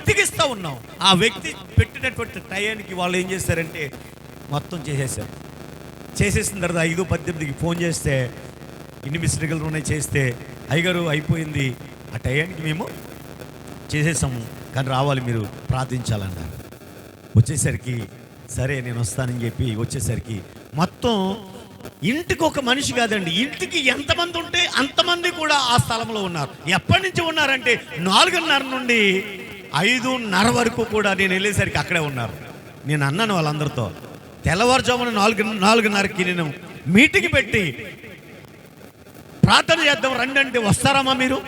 వ్యక్తికి ఇస్తూ ఉన్నాం. ఆ వ్యక్తి పెట్టినటువంటి టయానికి వాళ్ళు ఏం చేశారంటే మొత్తం చేసేసారు. చేసేసిన తర్వాత 5:18కి ఫోన్ చేస్తే ఇన్ని మిస్డ్ కాల్లు ఉన్నాయి చేస్తే, అయ్యగారు అయిపోయింది, ఆ టయానికి మేము చేసేసాము కానీ రావాలి మీరు ప్రార్థించాలన్నారు. వచ్చేసరికి సరే నేను వస్తానని చెప్పి వచ్చేసరికి మొత్తం ఇంటికి ఒక మనిషి కాదండి, ఇంటికి ఎంతమంది ఉంటే అంతమంది కూడా ఆ స్థలంలో ఉన్నారు. ఎప్పటి నుంచి ఉన్నారంటే 4:30 నుండి 5:30 వరకు కూడా నేను వెళ్ళేసరికి అక్కడే ఉన్నారు. నేను అన్నాను వాళ్ళందరితో, తెల్లవారుజామున 4:30కి నేను మీటింగ్ పెట్టి ప్రార్థన చేద్దాం రండి అంటే వస్తారమ్మా మీరు?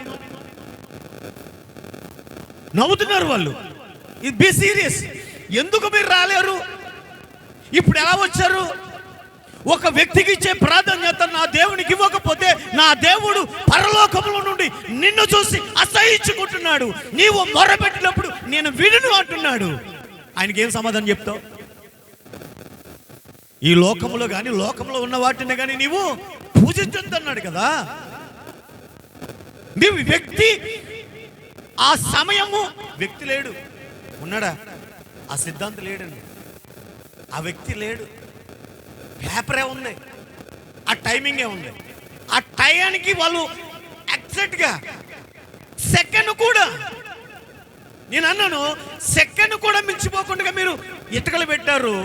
నవ్వుతున్నారు వాళ్ళు. ఇది బీ సీరియస్. ఎందుకు మీరు రాలేరు? ఇప్పుడు ఎలా వచ్చారు? ఒక వ్యక్తికి ఇచ్చే ప్రాధాన్యత నా దేవునికి ఇవ్వకపోతే నా దేవుడు పరలోకములో నుండి నిన్ను చూసి అసహించుకుంటున్నాడు. నీవు మొరపెట్టినప్పుడు నేను విడును అంటున్నాడు. ఆయనకి ఏం సమాధానం చెప్తావు? ఈ లోకములో కానీ లోకంలో ఉన్న వాటిని కానీ నీవు పూజించొద్దన్నాడు కదా. నీవు వ్యక్తి, ఆ సమయము వ్యక్తి లేడు. ఉన్నాడా? ఆ సిద్ధాంతం లేడండి, ఆ వ్యక్తి లేడు. పేపరే ఉంది, ఆ టైమింగే ఉంది. ఆ టయానికి వాళ్ళు ఎగ్జాక్ట్గా సెకండ్ కూడా, నేను అన్నాను సెకండ్ కూడా మించిపోకుండా మీరు ఇటుకలు పెట్టారు,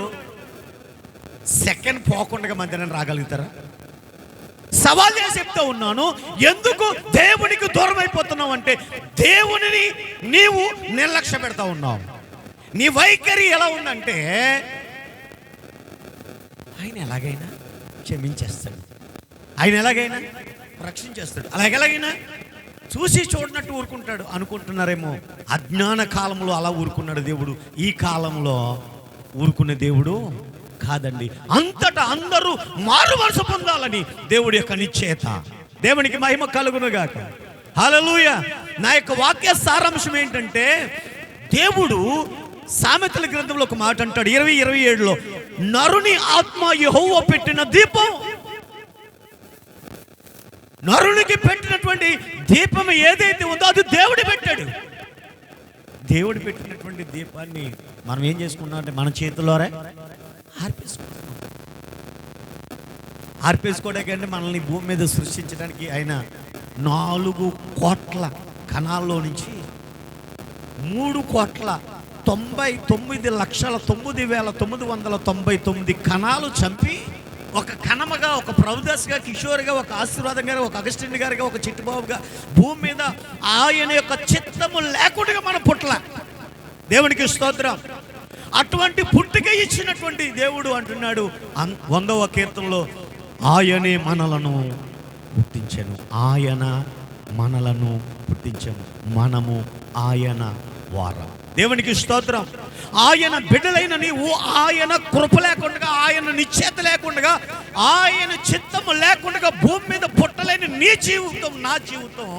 సెకండ్ పోకుండా మధ్యాహ్నం రాగలుగుతారా? సవాల్ చేసి చెప్తా ఉన్నాను. ఎందుకు దేవునికి దూరం అయిపోతున్నావు అంటే దేవునిని నీవు నిర్లక్ష్య పెడతా ఉన్నావు. నీ వైఖరి ఎలా ఉందంటే ఆయన ఎలాగైనా క్షమించేస్తాడు, ఆయన ఎలాగైనా రక్షించేస్తాడు, ఎలాగైనా చూసి చూడనట్టు ఊరుకుంటాడు అనుకుంటున్నారేమో. అజ్ఞాన కాలంలో అలా ఊరుకున్నాడు దేవుడు. ఈ కాలంలో ఊరుకునే దేవుడు కాదండి. అంతటా అందరూ మారు మనసు పొందాలని దేవుడి యొక్క నిశ్చయత. దేవునికి మహిమ కలుగునుగాక. హల్లెలూయా. నా యొక్క వాక్య సారాంశం ఏంటంటే, దేవుడు సామెతల గ్రంథంలో ఒక మాట అంటాడు 20:27లో, నరుని ఆత్మ యెహోవా పెట్టిన దీపం. నరునికి పెట్టినటువంటి దీపం ఏదైతే ఉందో అది దేవుడు పెట్టాడు. దేవుడు పెట్టినటువంటి దీపాన్ని మనం ఏం చేసుకున్నాం అంటే మన చేతుల్లోనే ఆర్పేసుకోవడానికి మనల్ని భూమి మీద సృష్టించడానికి ఆయన 4 కోట్ల కణాల్లో నుంచి 3,99,09,999 కణాలు చంపి ఒక కణమగా, ఒక ప్రభుదాస్గా, కిషోర్గా, ఒక ఆశీర్వాదం గారు, ఒక అగస్టిన్ గారుగా, ఒక చిట్టుబాబుగా భూమి మీద ఆయన యొక్క చిత్తము లేకుండా మనం పుట్టల. దేవునికి స్తోత్రం. అటువంటి పుట్టుక ఇచ్చినటువంటి దేవుడు అంటున్నాడు 100వ కీర్తనలో, ఆయనే మనలను పుట్టించెను, ఆయన మనలను పుట్టించెను, మనము ఆయన వారం. దేవునికి స్తోత్రం. ఆయన బిడ్డలైన నీవు ఆయన కృప లేకుండా, ఆయన నిశ్చేత లేకుండా, ఆయన చిత్తము లేకుండా భూమి మీద పుట్టలేని నీ జీవితం, నా జీవితం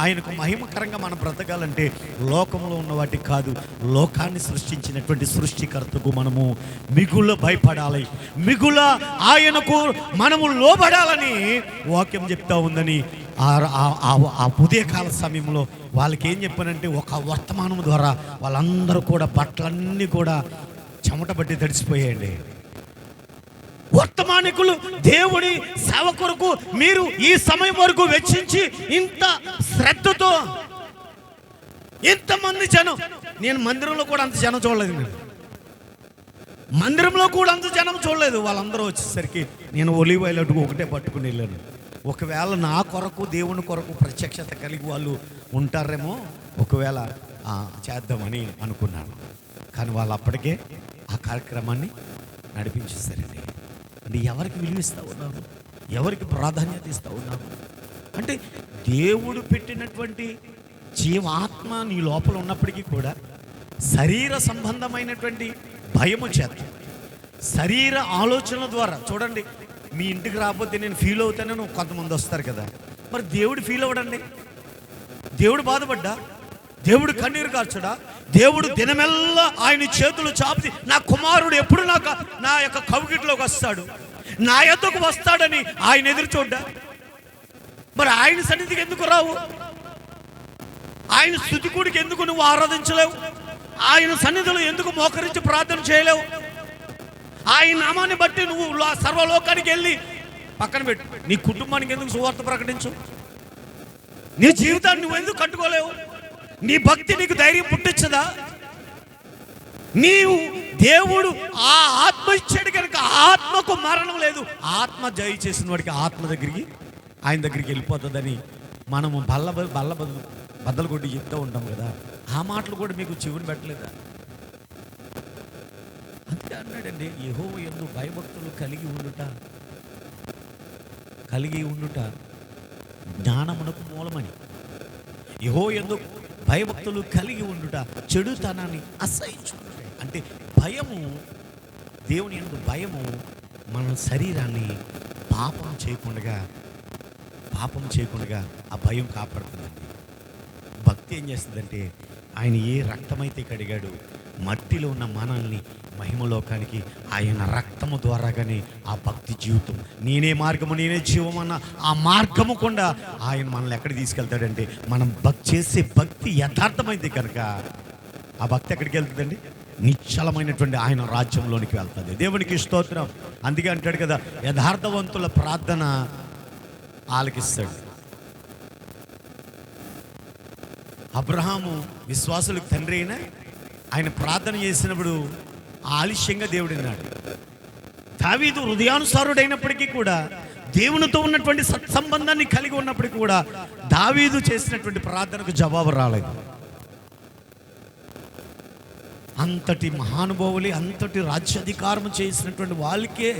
ఆయనకు మహిమకరంగా మనం బ్రతకాలంటే లోకంలో ఉన్న వాటికి కాదు, లోకాన్ని సృష్టించినటువంటి సృష్టికర్తకు మనము మిగుల భయపడాలి, మిగుల ఆయనకు మనము లోబడాలని వాక్యం చెప్తా ఉందని ఆ ఉదయకాల సమయంలో వాళ్ళకి ఏం చెప్పానంటే, ఒక వర్తమానం ద్వారా వాళ్ళందరూ కూడా బట్టలన్నీ కూడా చెమట పట్టి తడిసిపోయాయండి. వర్తమానికులు దేవుడి సేవ కొరకు మీరు ఈ సమయం వరకు వెచ్చించి ఇంత శ్రద్ధతో ఇంతమంది జనం, నేను మందిరంలో కూడా అంత జనం చూడలేదు, మందిరంలో కూడా అంత జనం చూడలేదు. వాళ్ళందరూ వచ్చేసరికి నేను ఒలివ్ ఆయిల్ అడుగు ఒకటే పట్టుకుని వెళ్ళాను. ఒకవేళ నా కొరకు దేవుని కొరకు ప్రత్యక్షత కలిగి వాళ్ళు ఉంటారేమో, ఒకవేళ చేద్దామని అనుకున్నాను. కానీ వాళ్ళు అప్పటికే ఆ కార్యక్రమాన్ని నడిపించేశారండి. అంటే ఎవరికి విలువిస్తూ ఉన్నారు, ఎవరికి ప్రాధాన్యత ఇస్తూ ఉన్నారు అంటే, దేవుడు పెట్టినటువంటి జీవాత్మ నీ లోపల ఉన్నప్పటికీ కూడా శరీర సంబంధమైనటువంటి భయము చేత, శరీర ఆలోచనల ద్వారా. చూడండి, మీ ఇంటికి రాకపోతే నేను ఫీల్ అవుతానని కొంతమంది వస్తారు కదా, మరి దేవుడు ఫీల్ అవ్వడండి? దేవుడు బాధపడ్డా? దేవుడు కన్నీరు కార్చడా? దేవుడు దినమెల్లా ఆయన చేతులు చాపి నా కుమారుడు ఎప్పుడు నా యొక్క కవిగిట్లోకి వస్తాడు, నా యొద్దకు వస్తాడని ఆయన ఎదురు చూడ్డా? మరి ఆయన సన్నిధికి ఎందుకు రావు? ఆయన స్తుతికుడికి ఎందుకు నువ్వు ఆరాధించలేవు? ఆయన సన్నిధిలో ఎందుకు మోకరించి ప్రార్థన చేయలేవు? ఆయన నామాన్ని బట్టి నువ్వు సర్వలోకానికి వెళ్ళి పక్కన పెట్టు, నీ కుటుంబానికి ఎందుకు సువార్త ప్రకటించు? నీ జీవితాన్ని నువ్వు ఎందుకు కట్టుకోలేవు? నీ భక్తి నీకు ధైర్యం పుట్టించదా? నీవు దేవుడు ఆ ఆత్మ ఇచ్చాడు కనుక ఆత్మకు మరణం లేదు. ఆత్మ జయ చేసిన వాడికి ఆత్మ దగ్గరికి, ఆయన దగ్గరికి వెళ్ళిపోతుందని మనము బద్దలు కొట్టి చెప్తూ ఉంటాం కదా. ఆ మాటలు కూడా మీకు చెవుని పెట్టలేదా? అంతే అన్నాడండి, యెహోవా యందు భయభక్తులు కలిగి ఉండుట జ్ఞానమునకు మూలమని. యెహోవా యందు భయభక్తులు కలిగి ఉండుట చెడుతనాన్ని అసహించుకుంటాడు. అంటే భయము, దేవుని యందు భయము మన శరీరాన్ని పాపం చేయకుండా ఆ భయం కాపాడుతుందండి. భక్తి ఏం చేస్తుందంటే, ఆయన ఏ రక్తమైతే కడిగాడు, మట్టిలో ఉన్న మనల్ని మహిమలోకానికి ఆయన రక్తము ద్వారాగానే ఆ భక్తి జీవితం, నేనే మార్గము నేనే జీవమన్న ఆ మార్గము కూడా ఆయన మనల్ని ఎక్కడికి తీసుకెళ్తాడంటే, మనం చేసే భక్తి యథార్థమైంది కనుక ఆ భక్తి ఎక్కడికి వెళ్తుందండి? నిశ్చలమైనటువంటి ఆయన రాజ్యంలోనికి వెళ్తుంది. దేవునికి స్తోత్రం. అందుకే అంటాడు కదా, యథార్థవంతుల ప్రార్థన ఆలకిస్తాడు. అబ్రహాము విశ్వాసులకు తండ్రి అయినా ఆయన ప్రార్థన చేసినప్పుడు ఆలస్యంగా దేవుడు విన్నాడు. దావీదు హృదయానుసారుడైనప్పటికీ కూడా, దేవునితో ఉన్నటువంటి సత్సంబంధాన్ని కలిగి ఉన్నప్పటికీ కూడా దావీదు చేసినటువంటి ప్రార్థనకు జవాబు రాలేదు. అంతటి మహానుభావులు, అంతటి రాజ్యాధికారం చేసినటువంటి వాళ్ళకే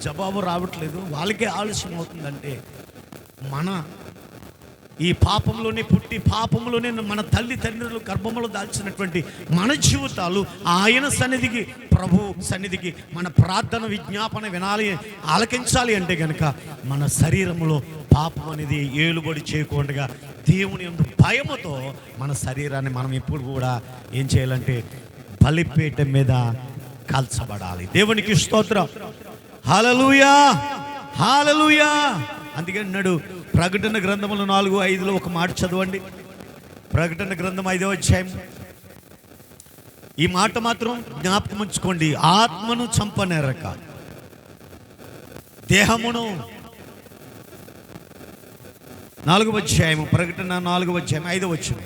జవాబు రావట్లేదు, వాళ్ళకే ఆలస్యం అవుతుందంటే, మన ఈ పాపంలోనే పుట్టి పాపంలోనే మన తల్లిదండ్రులు గర్భంలో దాల్చినటువంటి మన జీవితాలు ఆయన సన్నిధికి, ప్రభు సన్నిధికి మన ప్రార్థన విజ్ఞాపన వినాలి, ఆలకించాలి అంటే కనుక మన శరీరంలో పాపం అనేది ఏలుబడి చేయకుండా దేవుని యందు భయముతో మన శరీరాన్ని మనం ఎప్పుడు కూడా ఏం చేయాలంటే బలిపీఠం మీద కాల్చబడాలి. దేవునికి స్తోత్రం. హల్లెలూయా, హల్లెలూయా. అందుకే అన్నాడు ప్రకటన గ్రంథములు 4:5 ఒక మాట చదవండి. ప్రకటన గ్రంథం 5వ అధ్యాయం ఈ మాట మాత్రం జ్ఞాపకం ఉంచుకోండి. ఆత్మను చంపనేరక దేహమును, 4వ అధ్యాయం ప్రకటన 4వ అధ్యాయం 5వ వచనం.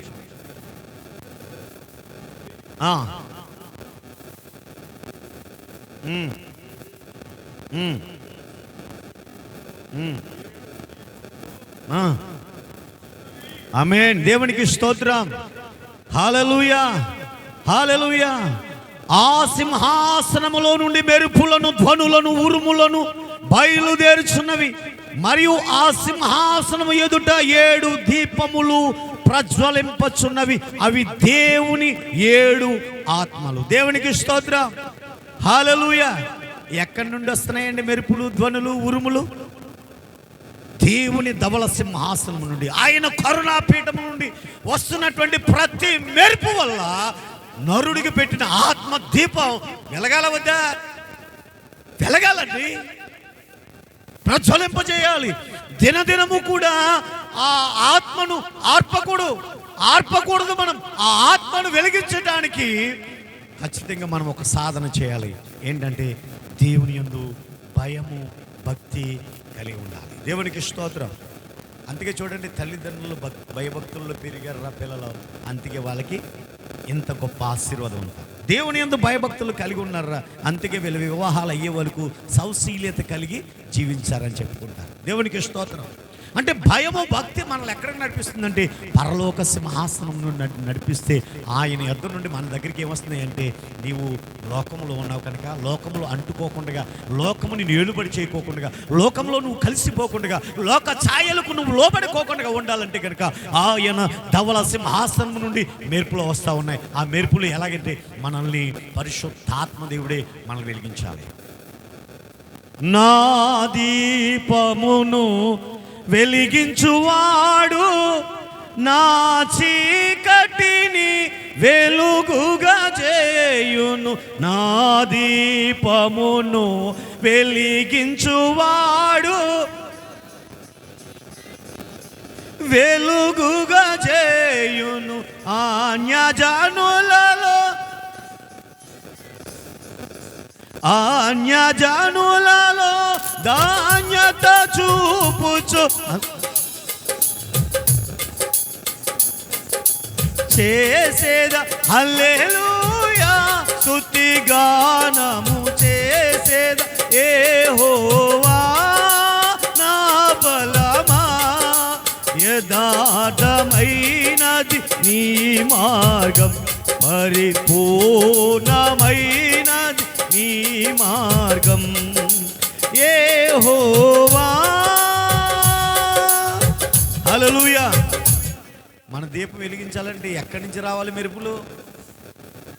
ఆమేన్. దేవునికి స్తోత్రం. హల్లెలూయా, హల్లెలూయా. ఆ సింహాసనములో నుండి మెరుపులను, ధ్వనులను, ఉరుములను బయలుదేరుచున్నవి. మరియు ఆ సింహాసనము ఎదుట 7 దీపములు ప్రజ్వలింపచున్నవి. అవి దేవుని 7 ఆత్మలు. దేవునికి స్తోత్రం. హల్లెలూయా. ఎక్కడి నుండి వస్తున్నాయండి మెరుపులు, ధ్వనులు, ఉరుములు? దేవుని ధవల సింహాసనం నుండి, ఆయన కరుణాపీఠం నుండి వస్తున్నటువంటి ప్రతి మెరుపు వల్ల నరుడికి పెట్టిన ఆత్మ దీపం వెలగాల వద్దా? వెలగాలండి, ప్రజ్వలింపజేయాలి. దినదినము కూడా ఆ ఆత్మను ఆర్పకూడదు. మనం ఆ ఆత్మను వెలిగించడానికి ఖచ్చితంగా మనం ఒక సాధన చేయాలి. ఏంటంటే దేవుని యందు భయము, భక్తి కలిగి ఉండాలి. దేవునికి స్తోత్రం. అందుకే చూడండి, తల్లిదండ్రులు భయభక్తుల్లో పెరిగారు పిల్లలు, అందుకే వాళ్ళకి ఇంత గొప్ప ఆశీర్వాదం ఉంటుంది. దేవుని యందు భయభక్తులు కలిగి ఉన్నారా, అందుకే వీళ్ళ వివాహాలు అయ్యే వరకు సౌశీల్యత కలిగి జీవించారని చెప్పుకుంటారు. దేవునికి స్తోత్రం. అంటే భయము, భక్తి మనల్ని ఎక్కడికి నడిపిస్తుందంటే పరలోక సింహాసనం నుండి నడిపిస్తే ఆయన యొద్ద నుండి మన దగ్గరికి ఏమొస్తున్నాయి అంటే, నీవు లోకంలో ఉన్నావు కనుక లోకంలో అంటుకోకుండా, లోకముని ఏలుబడి చేయకోకుండా, లోకంలో నువ్వు కలిసిపోకుండా, లోక ఛాయలకు నువ్వు లోబడిపోకుండా ఉండాలంటే కనుక ఆయన ధవల సింహాసనం నుండి మెరుపులు వస్తూ ఉన్నాయి. ఆ మెరుపులు ఎలాగంటే మనల్ని పరిశుద్ధాత్మ దేవుడే మనల్ని వెలిగించాలి. నా దీపమును వెలిగించువాడు నా చీకటిని వెలుగుగా చేయును. నా దీపమును వెలిగించువాడు వెలుగుగా చేయును. అన్యజనులలో అన్యజనులలో ధాన్యత చూపుచు చేసేద హల్లెలూయా స్తుతి గానము చేసేద యెహోవా నా బలమా యథార్థమైనది నీ మార్గం పరిపూర్ణమైనది నీ మార్గం యెహోవా. హల్లెలూయా. మన దీపం వెలిగించాలంటే ఎక్కడి నుంచి రావాలి మెరుపులు?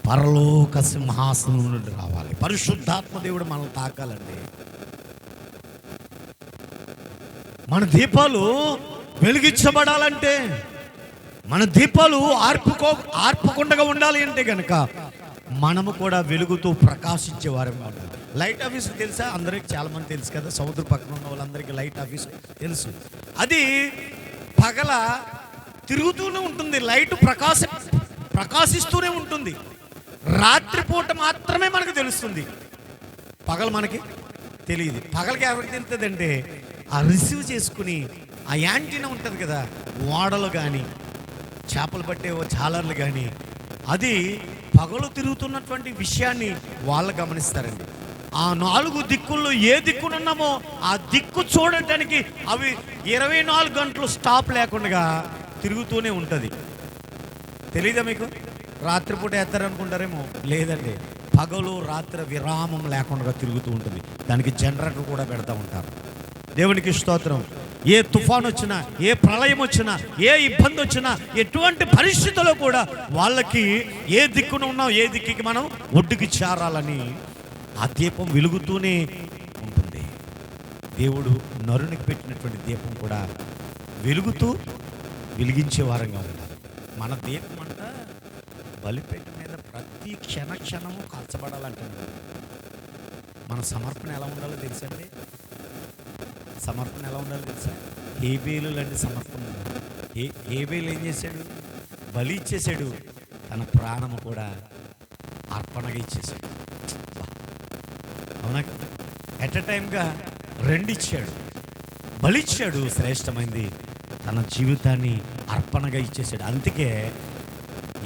పరలోక సింహాసనం నుండి రావాలి. పరిశుద్ధాత్మ దేవుడు మనల్ని తాకాలండి. మన దీపాలు వెలిగించబడాలంటే, మన దీపాలు ఆర్పకుండా ఉండాలి అంటే కనుక మనము కూడా వెలుగుతూ ప్రకాశించే వారంగా ఉండాలి. లైట్ ఆఫీస్ తెలుసా? అందరికి చాలా మంది తెలుసు కదా, సముద్ర పక్కన ఉన్న వాళ్ళందరికీ లైట్ ఆఫీస్ తెలుసు. అది పగల తిరుగుతూనే ఉంటుంది, లైట్ ప్రకాశిస్తూనే ఉంటుంది. రాత్రిపూట మాత్రమే మనకు తెలుస్తుంది, పగలు మనకి తెలియదు. పగలకి ఎవరికి తెలుస్తుందంటే ఆ రిసీవ్ చేసుకుని ఆ యాంటీనా ఉంటుంది కదా, ఓడలు కానీ చేపలు పట్టే చాలర్లు కానీ, అది పగలు తిరుగుతున్నటువంటి విషయాన్ని వాళ్ళు గమనిస్తారండి. ఆ 4 దిక్కుల్లో ఏ దిక్కునున్నామో ఆ దిక్కు చూడటానికి అవి 24 గంటలు స్టాప్ లేకుండా తిరుగుతూనే ఉంటుంది. తెలీదా మీకు? రాత్రిపూట ఎత్తారనుకుంటారేమో, లేదండి, పగలు రాత్రి విరామం లేకుండా తిరుగుతూ ఉంటుంది. దానికి జనరేటర్ కూడా పెడతా ఉంటారు. దేవునికి స్తోత్రం. ఏ తుఫాన్ వచ్చినా, ఏ ప్రళయం వచ్చినా, ఏ ఇబ్బంది వచ్చినా, ఎటువంటి పరిస్థితుల్లో కూడా వాళ్ళకి ఏ దిక్కున ఉన్నాం, ఏ దిక్కుకి మనం ఒడ్డుకి చేరాలని ఆ దీపం వెలుగుతూనే ఉంటుంది. దేవుడు నరునికి పెట్టినటువంటి దీపం కూడా వెలుగుతూ వెలిగించే వారంగా ఉండాలి. మన దీపం అంట బలిపీఠ మీద ప్రతి క్షణము కాల్చబడాలంటే మన సమర్పణ ఎలా ఉండాలో తెలుసండి? సమర్పణ ఎలా ఉండాలో తెలుసా? హేబేలు లాంటి సమర్పణ. హేబేలు ఏం చేశాడు? బలి ఇచ్చేసాడు, తన ప్రాణము కూడా అర్పణగా ఇచ్చేసాడు. అవునా కదా? ఎట్ ఎ టైంగా 2 ఇచ్చాడు. బలి ఇచ్చాడు శ్రేష్టమైంది, తన జీవితాన్ని అర్పణగా ఇచ్చేసాడు. అందుకే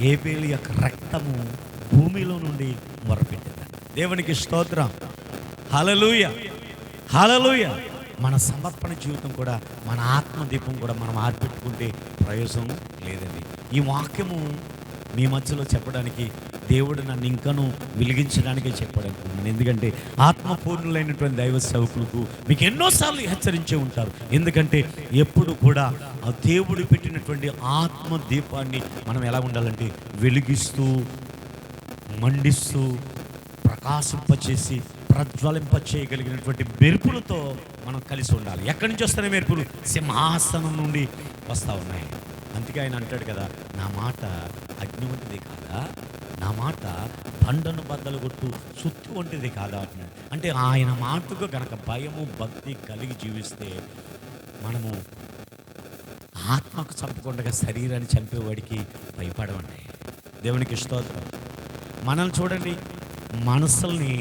హేబేలు యొక్క రక్తము భూమిలో నుండి మొరపెట్టింది. దేవునికి స్తోత్రం. హల్లెలూయా, హల్లెలూయా. మన సమర్పణ జీవితం కూడా, మన ఆత్మదీపం కూడా మనం ఆర్పెట్టుకుంటే ప్రయోజనం లేదండి. ఈ వాక్యము మీ మధ్యలో చెప్పడానికి దేవుడు నన్ను ఇంకనూ వెలిగించడానికే చెప్పాడనుకున్నాను. ఎందుకంటే ఆత్మపూర్ణులైనటువంటి దైవ సేవకులకు మీకు ఎన్నోసార్లు హెచ్చరించే ఉంటారు. ఎందుకంటే ఎప్పుడు కూడా ఆ దేవుడు పెట్టినటువంటి ఆత్మ దీపాన్ని మనం ఎలా ఉండాలంటే వెలిగిస్తూ, మండిస్తూ, ప్రకాశింపచేసి, ప్రజ్వలింప చేయగలిగినటువంటి మెరుపులతో మనం కలిసి ఉండాలి. ఎక్కడి నుంచి వస్తున్నాయి మెరుపులు? సింహాసనం నుండి వస్తూ ఉన్నాయి. అందుకే ఆయన అంటాడు కదా, నా మాట అగ్ని వంటిది కాదా, నా మాట బండను బద్దలు కొట్టు సుత్తు వంటిది కాదా అంటున్నాడు. అంటే ఆయన మాటకు గనక భయము భక్తి కలిగి జీవిస్తే మనము ఆత్మకు చంపకుండా శరీరాన్ని చంపేవాడికి భయపడమండి. దేవునికి స్తోత్రం. మనల్ని చూడండి, మనసుల్ని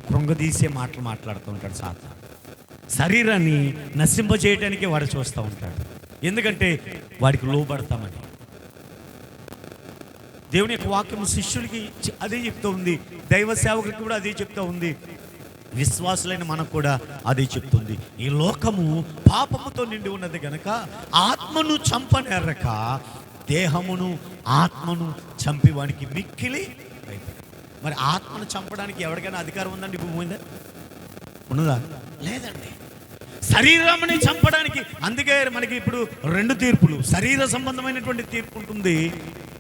కృంగదీసే మాటలు మాట్లాడుతూ ఉంటాడు సాతాను. శరీరాన్ని నశింపజేయడానికి వాడు చూస్తూ ఉంటాడు. ఎందుకంటే వాడికి లోబడతామని. దేవుని యొక్క వాక్యం శిష్యులకి అదే చెప్తూ ఉంది, దైవ సేవకులకి కూడా అదే చెప్తూ ఉంది, విశ్వాసులైన మనకు కూడా అదే చెప్తుంది. ఈ లోకము పాపముతో నిండి ఉన్నది గనక ఆత్మను చంపనేరక దేహమును ఆత్మను చంపి వానికి మిక్కిలి. మరి ఆత్మను చంపడానికి ఎవరికైనా అధికారం ఉందండి భూమి మీద? ఉన్నదా? లేదండి. శరీరాన్ని చంపడానికి, అందుకే మనకి ఇప్పుడు 2 తీర్పులు. శరీర సంబంధమైనటువంటి తీర్పు ఉంటుంది.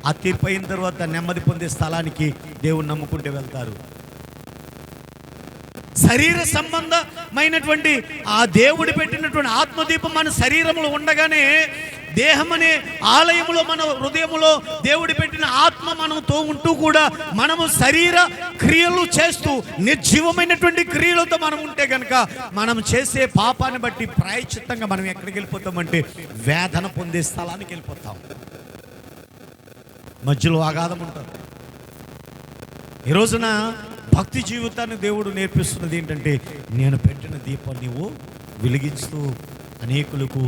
ఆ తీర్పు అయిన తర్వాత నెమ్మది పొందే స్థలానికి దేవుని నమ్ముకుంటే వెళ్తారు. శరీర సంబంధమైనటువంటి ఆ దేవుడి పెట్టినటువంటి ఆత్మదీపం మన శరీరంలో ఉండగానే, దేహం అనే ఆలయంలో, మన హృదయంలో దేవుడి పెట్టిన ఆత్మ మనతో ఉంటూ కూడా మనము శరీర క్రియలు చేస్తూ నిర్జీవమైనటువంటి క్రియలతో మనం ఉంటే కనుక మనం చేసే పాపాన్ని బట్టి ప్రాయశ్చిత్తంగా మనం ఎక్కడికి వెళ్ళిపోతామంటే వేదన పొందే స్థలానికి వెళ్ళిపోతాం. మధ్యలో అగాధం ఉంటుంది. ఈ రోజున భక్తి జీవితాన్ని దేవుడు నేర్పిస్తున్నది ఏంటంటే, నేను పెట్టిన దీపం నీవు వెలిగిస్తూ అనేకులకు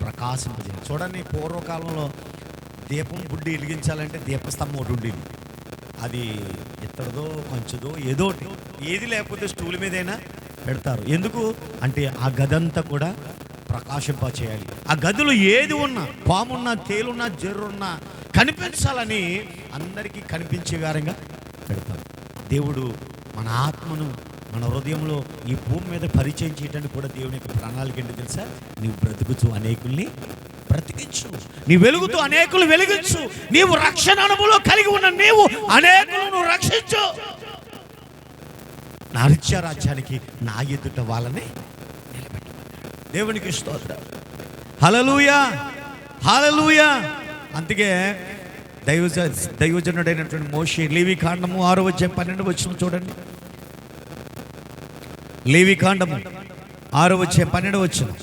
ప్రకాశింపజేయాలి. చూడండి, పూర్వకాలంలో దీపం బుడ్డి వెలిగించాలంటే దీపస్తంభం ఒకటి ఉండేది. అది ఇత్తడిదో కంచుదో ఏదోటి, ఏది లేకపోతే స్టూల్ మీదైనా పెడతారు. ఎందుకు అంటే ఆ గదంతా కూడా ప్రకాశింప చేయాలి. ఆ గదిలో ఏది ఉన్నా, పామున్నా, తేలున్నా, జర్రున్నా కనిపించాలని అందరికీ కనిపించే విధంగా పెడతారు. దేవుడు మన ఆత్మను మన హృదయంలో ఈ భూమి మీద పరిచయం చేయడానికి కూడా దేవుని యొక్క ప్రణాళిక ఏంటి తెలుసా? నీవు బ్రతుకుచు అనేకుల్ని బ్రతికించు, నీ వెలుగుతూ అనేకులు వెలిగించు, నీవు రక్షణ అనుభవంలో కలిగి ఉన్న నీవు అనేకులను రక్షించు. నా నిత్య రాజ్యానికి నా ఎదుట వాళ్ళని నిలబెట్టమన్నాడు. దేవునికి స్తోత్రం. హల్లెలూయా, హల్లెలూయా. అందుకే దైవజనుడైనటువంటి మోషే లేవికాండము 6:12 చూడండి. లేవికాండము 6:12.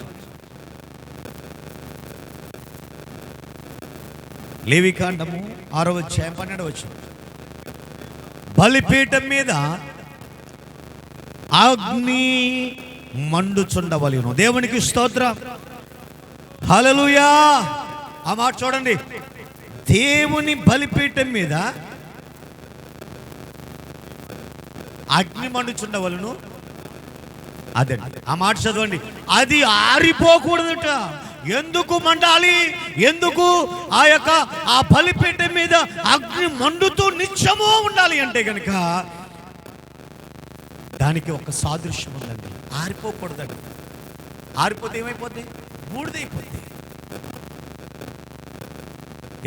లేవికాండము 6:12. బలిపీఠం మీద అగ్ని మండుచుండవలెను. దేవునికి స్తోత్రం. హల్లెలూయా. ఆ మాట చూడండి, దేవుని బలిపీఠం మీద అగ్ని మండుచుండవలెను. అదండి ఆ మాట చదవండి. అది ఆరిపోకూడదట. ఎందుకు మండాలి? ఎందుకు ఆ బలిపీఠం మీద అగ్ని మండుతూ నిత్యము ఉండాలి అంటే కనుక దానికి ఒక సాదృశ్యం ఉందండి. ఆరిపోకూడదండి. ఆరిపోతే ఏమైపోద్ది? బూడిదైపోద్ది.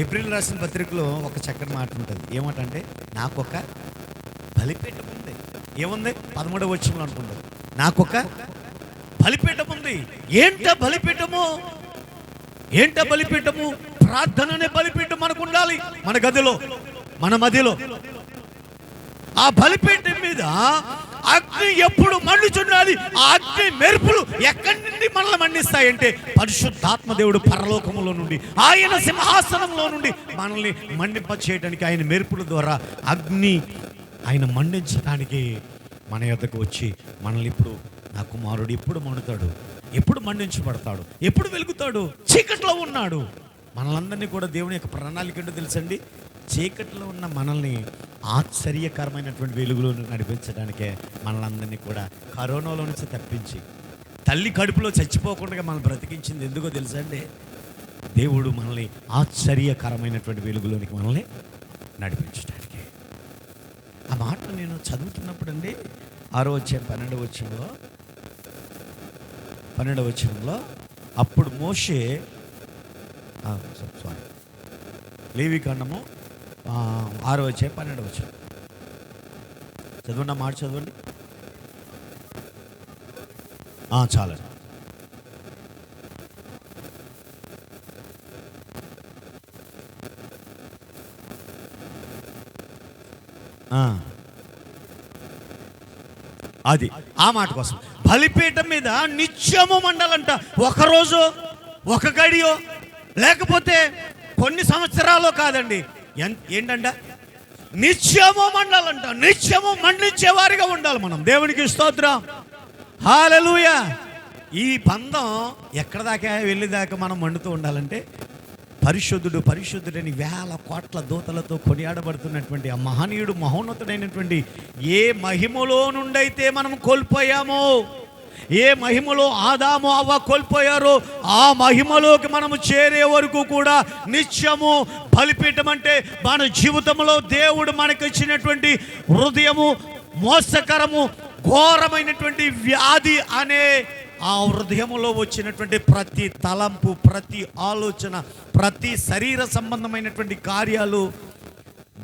ఏప్రిల్ రాసిన పత్రికలో ఒక చక్కని మాట ఉంటుంది. ఏమంటే, నాకొక బలిపీఠం ఉంది. ఏముంది? 13వ వచనంలో అనుకుంటారు, నాకొక బలిపీఠం ఉంది. ఏంట బలిపీఠము? ఏంట బలిపీఠము? ప్రార్థన అనే బలిపీఠం మనకు ఉండాలి. మన గదిలో, మన మదిలో. ఆ బలిపీఠం మీద అగ్ని ఎప్పుడు మండుచున్నది. ఆ అగ్ని మెరుపులు ఎక్కడి నుండి మనల్ని మండిస్తాయంటే, పరిశుద్ధాత్మ దేవుడు పరలోకములో నుండి, ఆయన సింహాసనంలో నుండి మనల్ని మండింప చేయడానికి, ఆయన మెరుపుల ద్వారా అగ్ని ఆయన మండించడానికి మన యొద్దకు వచ్చి మనల్ని ఇప్పుడు, నా కుమారుడు ఎప్పుడు మండుతాడు, ఎప్పుడు మండించబడతాడు, ఎప్పుడు వెలుగుతాడు, చీకట్లో ఉన్నాడు. మనలందరినీ కూడా దేవుని యొక్క ప్రణాళిక ఏంటో తెలుసండి. చీకట్లో ఉన్న మనల్ని ఆశ్చర్యకరమైనటువంటి వెలుగులో నడిపించడానికే మనలందరినీ కూడా కరోనాలో నుంచి తప్పించి, తల్లి కడుపులో చచ్చిపోకుండా మనల్ని బ్రతికించింది ఎందుకో తెలుసా అండి? దేవుడు మనల్ని ఆశ్చర్యకరమైనటువంటి వెలుగులోనికి మనల్ని నడిపించడానికి. ఆ మాట నేను చదువుతున్నప్పుడు అండి 12వ వచనంలో అప్పుడు మోషే లేవికాండము 6:12 చదవండి. ఆ మాట చదవండి. చాలా అది ఆ మాట కోసం బలిపీఠం మీద నిత్యము మండాలంట. ఒకరోజు, ఒక గడియో, లేకపోతే కొన్ని సంవత్సరాలు కాదండి. ఏంటంట? నిత్యము మండాలంట. నిత్యము మండించేవారిగా ఉండాలి మనం. దేవునికి స్తోత్రం. హల్లెలూయా. ఈ బంధం ఎక్కడ దాకా వెళ్ళేదాకా మనం మండుతూ ఉండాలంటే, పరిశుద్ధుడు పరిశుద్ధుడని వేల కోట్ల దూతలతో కొనియాడబడుతున్నటువంటి ఆ మహనీయుడు, మహోన్నతుడైనటువంటి ఏ మహిమలో నుండైతే మనం కోల్పోయామో, ఏ మహిమలో ఆదాము అవ్వ కోల్పోయారో, ఆ మహిమలోకి మనము చేరే వరకు కూడా నిత్యము బలిపీఠం అంటే మన జీవితంలో దేవుడు మనకు ఇచ్చినటువంటి హృదయము మోసకరము ఘోరమైనటువంటి వ్యాధి అనే ఆ హృదయములో వచ్చినటువంటి ప్రతి తలంపు, ప్రతి ఆలోచన, ప్రతి శరీర సంబంధమైనటువంటి కార్యాలు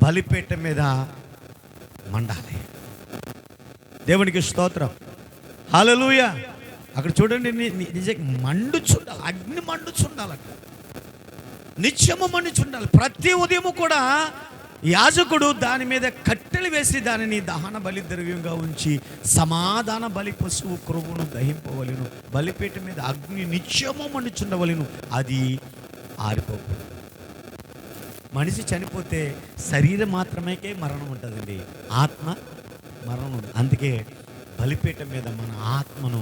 బలిపీఠం మీద మండాలి. దేవునికి స్తోత్రం. హల్లెలూయా. అక్కడ చూడండి, నిజంగా మండుచుండాలి. అగ్ని మండుచుండాలంట. నిత్యము మండుచుండాలి. ప్రతి ఉదయము కూడా యాజకుడు దాని మీద కట్టెలు వేసి దానిని దహన బలి ద్రవ్యంగా ఉంచి సమాధాన బలి పశువు క్రొవ్వును దహింపవలెను. బలిపీఠం మీద అగ్ని నిత్యము మండుచుండవలెను. అది ఆరిపోకూడదు. మనిషి చనిపోతే శరీరం మాత్రమే మరణం ఉంటుందండి, ఆత్మ మరణం ఉంది. అందుకే బలిపీఠం మీద మన ఆత్మను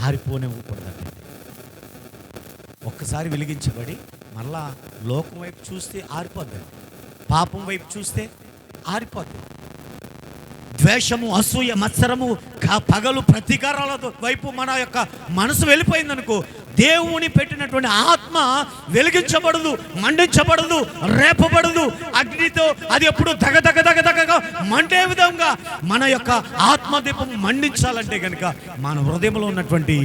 ఆరిపోనివ్వకూడదండి. ఒక్కసారి వెలిగించబడి మళ్ళా లోకం వైపు చూస్తే ఆరిపోద్దండి, పాపం వైపు చూస్తే ఆరిపోద్ది. ద్వేషము, అసూయ, మత్సరము, పగలు, ప్రతీకారాల వైపు మన యొక్క మనసు వెళ్ళిపోయిందనుకో, దేవుని పెట్టినటువంటి ఆత్మ వెలిగించబడదు, మండించబడదు, రేపబడదు. అగ్నితో అది ఎప్పుడు దగదగగా మండే విధంగా మన యొక్క ఆత్మదీపం మండించాలంటే కనుక మన హృదయంలో ఉన్నటువంటి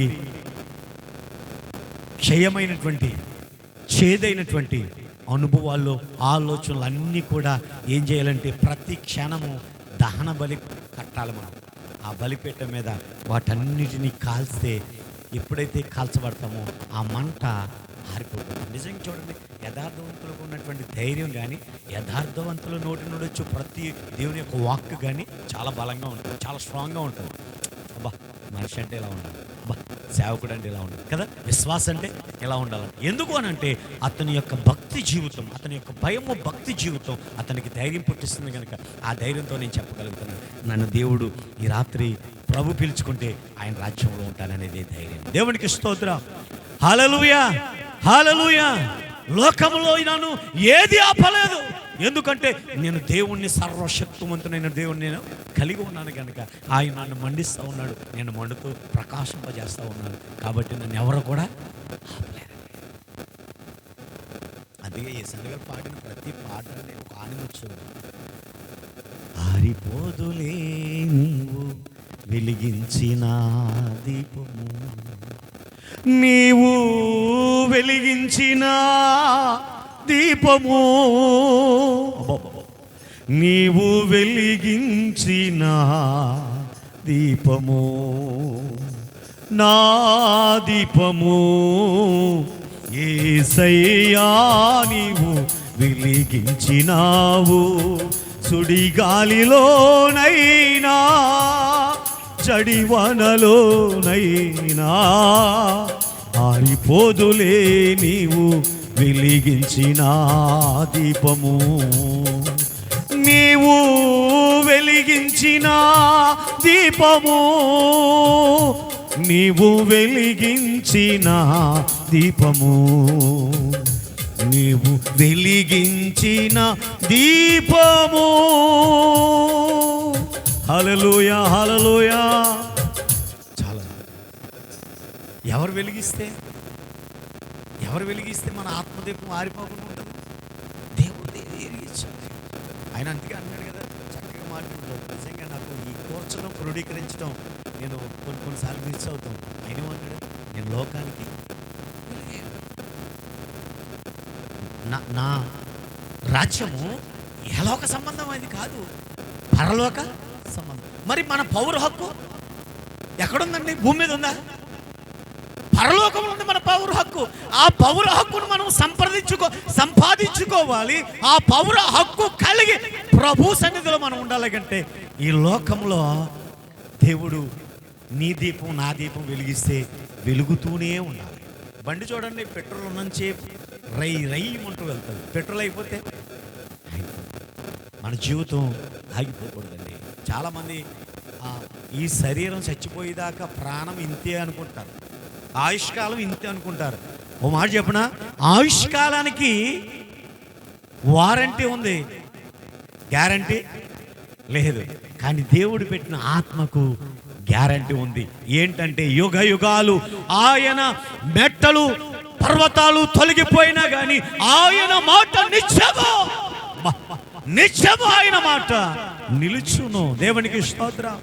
క్షయమైనటువంటి, చేదైనటువంటి అనుభవాల్లో, ఆలోచనలు అన్నీ కూడా ఏం చేయాలంటే ప్రతి క్షణము దహన బలి కట్టాలి. మనం ఆ బలిపీఠం మీద వాటన్నిటినీ కాల్స్తే, ఎప్పుడైతే కాల్చబడతామో ఆ మంట ఆరిపోతుంది. నిజంగా చూడండి, యథార్థవంతులకు ఉన్నటువంటి ధైర్యం కానీ, యథార్థవంతుల నోటి నుండి వచ్చే ప్రతి దేవుని యొక్క వాక్ కానీ చాలా బలంగా ఉంటుంది, చాలా స్ట్రాంగ్గా ఉంటుంది. అబ్బా, మనిషి అంటే ఇలా ఉండాలి, అబ్బా సేవకుడు అంటే ఇలా ఉండాలి కదా, విశ్వాసం అంటే ఎలా ఉండాలంటే. ఎందుకు అని అంటే అతని యొక్క భక్తి జీవితం, అతని యొక్క భయము భక్తి జీవితం అతనికి ధైర్యం పుట్టిస్తుంది కనుక ఆ ధైర్యంతో నేను చెప్పగలుగుతున్నాను, నన్ను దేవుడు ఈ రాత్రి ప్రభు పిలుచుకుంటే ఆయన రాజ్యంలో ఉంటాననేదే ధైర్యం. దేవునికి స్తోత్రం. హల్లెలూయా, హల్లెలూయా. లోకంలో నన్ను ఏది ఆపలేదు, ఎందుకంటే నేను దేవుణ్ణి, సర్వశక్తివంతునైన దేవుణ్ణి నేను కలిగి ఉన్నాను కనుక ఆయన నన్ను మండిస్తూ ఉన్నాడు, నేను మండుతూ ప్రకాశింపజేస్తూ ఉన్నాను. కాబట్టి నన్ను ఎవరు కూడా ఆపలేరు. అదే యేసయ్య గారు పాడిన ప్రతి పాట ఒక ఆనిముత్యం. ఆరిపోదులే నీవు వెలిగించిన దీపము, నీవు వెలిగించిన దీపము, నీవు వెలిగించిన దీపము, నా దీపము యేసయ్యా నీవు వెలిగించినావు. సుడిగాలిలోనైనా చడివనలోనైనా ఆరిపోదులే నీవు వెలిగించిన దీపము, నీవు వెలిగించిన దీపము, నీవు వెలిగించిన దీపము, నీవు వెలిగించిన దీపము. హల్లెలూయా, హల్లెలూయా. చాలా ఎవరు వెలిగిస్తే మన ఆత్మదీపం ఆరిపోకుండా ఉంటుంది? దేవుడు వెలిగించాలి. ఆయన అందుకే అన్నాడు కదా, చక్కగా మాట్లాడుతాడు. నిజంగా నాకు ఈ కూర్చడం, క్రోడీకరించడం నేను కొన్నిసార్లు మిస్ అవుతాం. ఆయన అన్నాడు, నేను లోకానికి నా రాజ్యము యలోక సంబంధం అది కాదు, పరలోక సంబంధం. మరి మన పౌర హక్కు ఎక్కడుందండి? భూమి మీద ఉందా? పరలోకంలో ఉంది మన పౌర హక్కు. ఆ పౌర హక్కును మనం సంపాదించుకోవాలి. ఆ పౌర హక్కు కలిగి ప్రభు సన్నిధిలో మనం ఉండాలి. కంటే ఈ లోకంలో దేవుడు నీ దీపం నా దీపం వెలిగిస్తే వెలుగుతూనే ఉండాలి. బండి చూడండి, పెట్రోల్ ఉన్నంచే రై అంటూ వెళ్తుంది, పెట్రోల్ అయిపోతే మన జీవితం ఆగిపోకూడదండి. చాలామంది ఈ శరీరం చచ్చిపోయేదాకా ప్రాణం ఇంతే అనుకుంటారు, ఆయుష్కాలం ఇంతే అనుకుంటారు. ఓ మాట చెప్పనా, ఆయుష్కాలానికి వారంటీ ఉంది, గ్యారంటీ లేదు. కానీ దేవుడు పెట్టిన ఆత్మకు గ్యారంటీ ఉంది. ఏంటంటే యుగ యుగాలు ఆయన మెట్టలు, పర్వతాలు తొలగిపోయినా కానీ ఆయన మాట నిత్యము ఆయన మాట నిలుచును. దేవునికి స్తోత్రం.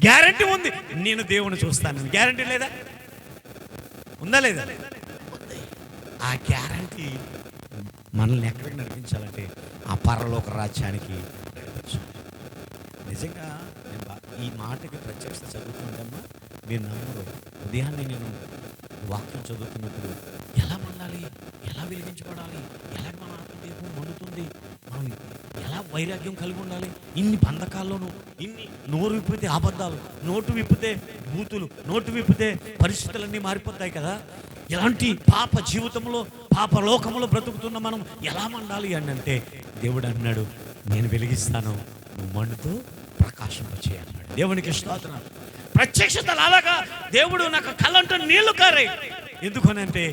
గ్యారంటీ ఉంది, నేను దేవుని చూస్తాను. గ్యారంటీ లేదా? ఉందా లేదా? ఆ గ్యారంటీ మనల్ని ఎక్కడికి నడిపించాలంటే ఆ పరలోక రాజ్యానికి. నిజంగా నేను ఈ మాటకి ప్రత్యక్ష చదువుతుంటామా, మీరు నమ్మరు. ఉదయాన్నే నేను వాక్యం చదువుతున్నప్పుడు ఎలా మండాలి, ఎలా వెలిగించబడాలి, ఎలా మన ఆత్మదీపం మండుతుంది, మనం ఎలా వైరాగ్యం కలిగి ఉండాలి, ఇన్ని బంధకాల్లోనూ, ఇన్ని నోరు విప్పితే అబద్ధాలు, నోటు విప్పితే బూతులు, నోటు విప్పితే పరిస్థితులన్నీ మారిపోతాయి కదా. ఇలాంటి పాప జీవితంలో, పాప లోకంలో బ్రతుకుతున్న మనం ఎలా మండాలి అని అంటే దేవుడు అన్నాడు, నేను వెలిగిస్తాను, నువ్వు మండుతూ ప్రకాశింపచేయాలన్నాడు. దేవునికి స్తోత్రం. ప్రత్యక్షతలు అలాగా దేవుడు నాకు కళ్ళంటూ నీళ్లు కారాయి. ఎందుకనంటే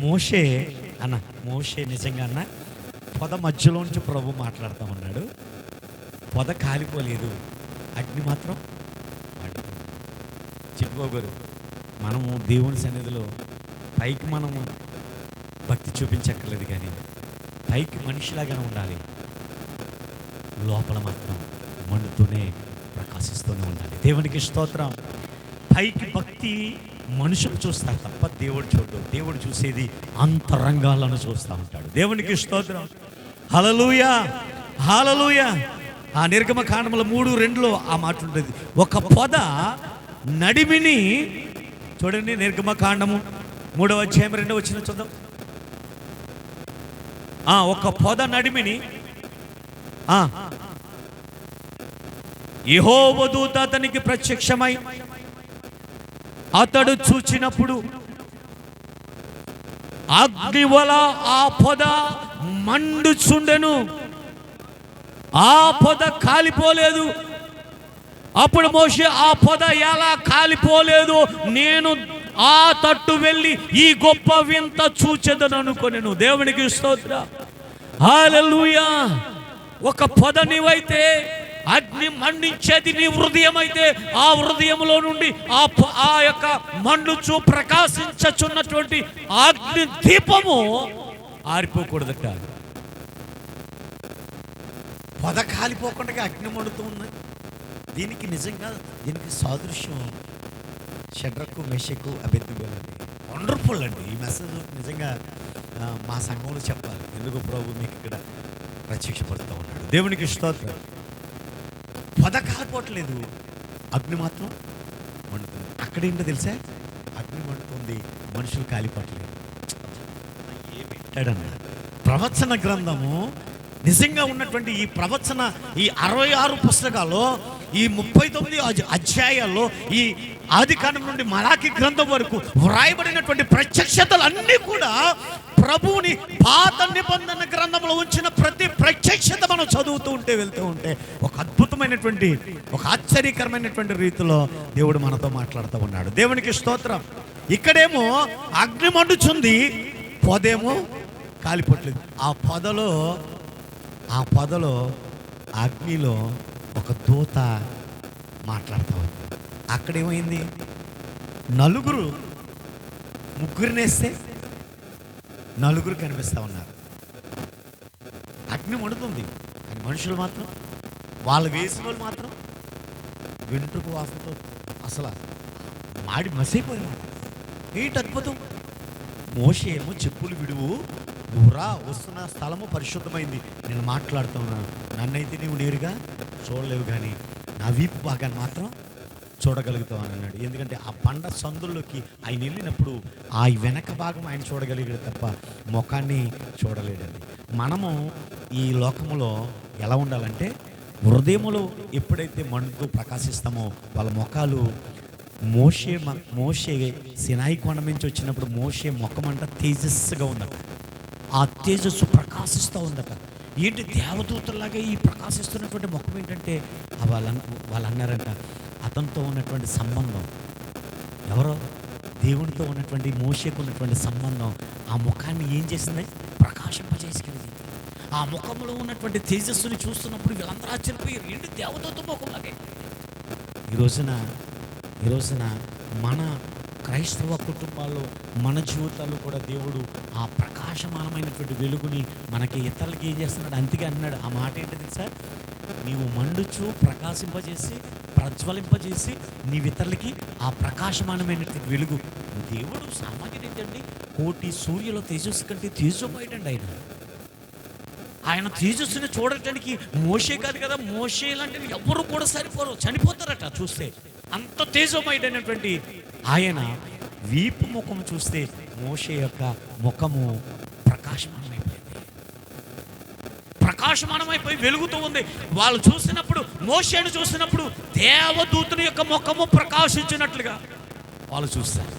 మోషే నిజంగా అన్న పొద మధ్యలోంచి ప్రభు మాట్లాడుతూ ఉన్నాడు. పొద కాలిపోలేదు, అగ్ని మాత్రం మండుతుంది. చిట్టుబాబు గారు, మనము దేవుని సన్నిధిలో పైకి మనము భక్తి చూపించక్కర్లేదు, కానీ పైకి మనిషిలాగానే ఉండాలి, లోపల మాత్రం మండుతూనే ప్రకాశిస్తూనే ఉండాలి. దేవునికి స్తోత్రం. పైకి భక్తి మనుషులు చూస్తారు తప్ప దేవుడు చూడడు. దేవుడు చూసేది అంతరంగాలను చూస్తూ ఉంటాడు. దేవునికి స్తోత్రం. హల్లెలూయా, హల్లెలూయా. ఆ నిర్గమకాండముల 3:2 ఆ మాట ఉంటుంది. ఒక పొద నడిమిని చూడండి. నిర్గమకాండము 3:2 చూద్దాం. ఒక పొద నడిమిని యెహోవా దూత అతనికి ప్రత్యక్షమై అతడు చూచినప్పుడు అగ్ని వల ఆ పొద మండుచుండెను, ఆ పొద కాలిపోలేదు. అప్పుడు మోషే ఆ పొద ఎలా కాలిపోలేదు, నేను ఆ తట్టు వెళ్ళి ఈ గొప్ప వింత చూచెదను అనుకొనెను. దేవునికి స్తోత్రం. హల్లెలూయా. ఒక పొద నీవైతే అగ్ని మండించేది నీ హృదయం అయితే, ఆ హృదయంలో నుండి ఆ యొక్క మండుచు ప్రకాశించున్నటువంటి అగ్ని దీపము ఆరిపోకూడదట. పొద కాలిపోకుండా అగ్ని మండుతూ ఉన్నాయి. దీనికి సాదృశ్యం షడ్రకు, మెషకు, అబేద్నెగోలు అండి. వండర్ఫుల్ అండి. ఈ మెసేజ్ నిజంగా మా సంఘంలో చెప్పాలి. ఎందుకు ప్రభు మీకు ఇక్కడ ప్రత్యక్షపడుతూ ఉన్నాడు. దేవునికి స్తోత్రం. పొద కాలిపోవట్లేదు, అగ్ని మాత్రం మండుతుంది. అక్కడేంటో తెలుసా, అగ్ని మండుతుంది, మనుషులు కాలిపోవట్లేదు. ఏమిటాడన్నా ప్రవచన గ్రంథము నిజంగా ఉన్నటువంటి ఈ ప్రవచన, ఈ 66 పుస్తకాల్లో, ఈ 39 అధ్యాయాల్లో, ఈ ఆదికాండం నుండి మలాకి గ్రంథం వరకు వ్రాయబడినటువంటి ప్రత్యక్షతలు అన్నీ కూడా ప్రభువుని పాత నిబంధన గ్రంథంలో ఉంచిన ప్రతి ప్రత్యక్షత మనం చదువుతూ ఉంటే, వెళ్తూ ఉంటే ఒక అద్భుతమైనటువంటి, ఒక ఆశ్చర్యకరమైనటువంటి రీతిలో దేవుడు మనతో మాట్లాడుతూ ఉన్నాడు. దేవునికి స్తోత్రం. ఇక్కడేమో అగ్ని మండుచుంది, పొదేమో కాలిపోట్లేదు. ఆ పొదలో అగ్నిలో ఒక దూత మాట్లాడుతూ ఉంది. అక్కడేమైంది, ముగ్గురినేస్తే నలుగురు కనిపిస్తూ ఉన్నారు. అగ్ని మండుతుంది, కానీ మనుషులు మాత్రం, వాళ్ళు వేసిన వాళ్ళు మాత్రం వెంట్రుక వాసనతో అసలు మసైపోయినాడు. ఏంటి అద్భుతం. మోషే ఏమో చెప్పులు విడువు, నువ్వురా, వస్తున్న స్థలము పరిశుద్ధమైంది, నేను మాట్లాడుతూ ఉన్నాను, నన్నైతే నీవు నేరుగా చూడలేవు, కానీ నా వీపు భాగాన్ని మాత్రం చూడగలుగుతావు అని అన్నాడు. ఎందుకంటే ఆ బండ సందుల్లోకి ఆయన వెళ్ళినప్పుడు ఆ వెనక భాగం ఆయన చూడగలిగాడు తప్ప ముఖాన్ని చూడలేడండి. మనము ఈ లోకములో ఎలా ఉండాలంటే, హృదయములో ఎప్పుడైతే మండుతూ ప్రకాశిస్తామో వాళ్ళ ముఖాలు, మోషే సినాయి కొండ నుంచి వచ్చినప్పుడు మోషే ముఖమంట తేజస్సుగా ఉందట. ఆ తేజస్సు ప్రకాశిస్తూ ఉందట. ఏంటి దేవదూతలాగా ఈ ప్రకాశిస్తున్నటువంటి ముఖం ఏంటంటే, వాళ్ళు అన్నారంట, అతనితో ఉన్నటువంటి సంబంధం, ఎవరో దేవునితో ఉన్నటువంటి మోషేకు ఉన్నటువంటి సంబంధం ఆ ముఖాన్ని ఏం చేసింది, ప్రకాశింపజేసుకెళ్ళింది. ఆ ముఖంలో ఉన్నటువంటి తేజస్సుని చూస్తున్నప్పుడు వీళ్ళందరూ ఆశ్చర్యపోయారు, ఏంటి దేవదూత ముఖంలాగే. ఈ రోజున మన క్రైస్తవ కుటుంబాల్లో, మన జీవితాల్లో కూడా దేవుడు ఆ ప్రకాశమానమైనటువంటి వెలుగుని మనకి ఇతరులకి ఏం చేస్తున్నాడు, అందుకే అన్నాడు ఆ మాట ఏంటి తెలుసా, నీవు మండుచు ప్రకాశింపజేసి ప్రజ్వలింపజేసి నీవితరులకి ఆ ప్రకాశమానమైనటువంటి వెలుగు. దేవుడు సామాన్యుడేంటండి, కోటి సూర్యుల తేజస్సు కంటే తేజోమయుడండి ఆయన తేజస్సుని చూడటానికి మోషే కాదు కదా, మోషే లాంటివి ఎవరు కూడా సరిపోరు, చనిపోతారట చూస్తే. అంత తేజోమయుడైనటువంటి ఆయన వీపు ముఖం చూస్తే మోషే యొక్క ముఖము ప్రకాశమానమైపోయి వెలుగుతూ ఉంది. వాళ్ళు చూసినప్పుడు, మోషేను చూసినప్పుడు దేవదూతుని యొక్క ముఖము ప్రకాశించినట్లుగా వాళ్ళు చూస్తారు.